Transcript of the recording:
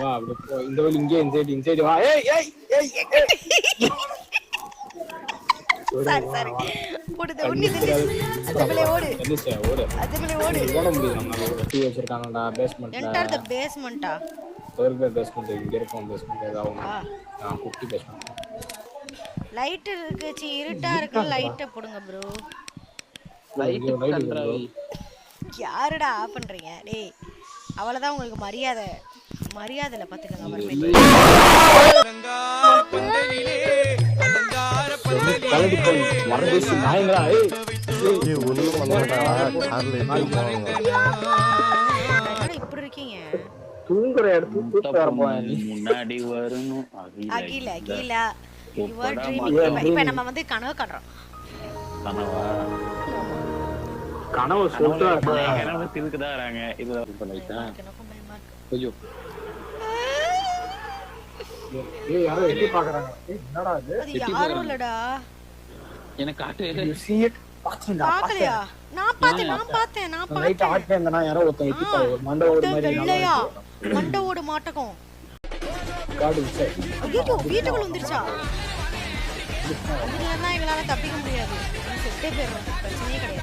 வா அப்படி போ. இந்த வழி இங்கே இன்சைடு வா. ஏய் ஏய் ஏய் சாரி ஓடுது உன்னி அஜமலே ஓடு எலிசா ஓடு. அஜமலே ஓடு. ஓட முடியும் நம்ம டீ வச்சிருக்காங்கடா பேஸ்மென்ட்ல. என்டர் தி பேஸ்மென்ட்டா? ஒருங்க பேஸ்மென்ட் இங்க இருக்கும். பேஸ்மென்ட் ஏதாவது நான் குட்டி பேஸ்மென்ட். லைட் இருக்கு. இருட்டா இருக்கு. லைட்ட போடுங்க ப்ரோ. லைட் கண்ட்ரோல் யாருடா ஆஃப் பண்றீங்க? டேய் அவ்வளவுதான் உங்களுக்கு மரியாதைல பாத்துக்கங்க அப்புறமேட்டு. கலடி போய் மறந்துச்சு நாயங்களா. ஏய் ஒண்ணு பண்ணடா கார்ல ஏறி போவாங்க. என்னடா இப்படி இருக்கீங்க? தூங்குற இடத்துக்கு தூக்க வர போறேன். முன்னாடி வரணும். அகில you are dreaming. இப்போ நம்ம வந்து கனவு காண்றோம். கனவு சொல்றா. கனவு திருக்குதா வராங்க. இதுதான் பண்ணிட்டேன். ஐயோ ஏய் யாரோ எட்டி பாக்குறாங்க. என்னடா இது? அது யாரும் இல்லடா. எனக்கு காட்டு. You see it? பாக்கலையா? நான் பார்த்தேன். லைட் ஆட் பண்ணனா யாரோ ஒருத்தன் எட்டி பாரு. மண்டவோட மாதிரி இல்லையா? மண்டவோட மாட்டகம். காடு விசை. ஐயோ வீட்டுக்குள்ள வந்துருச்சா? இதுலலாம் எங்களால தப்பிக்க முடியாது. செட்டே போயிடும். பிரச்சனையே கிடையாது.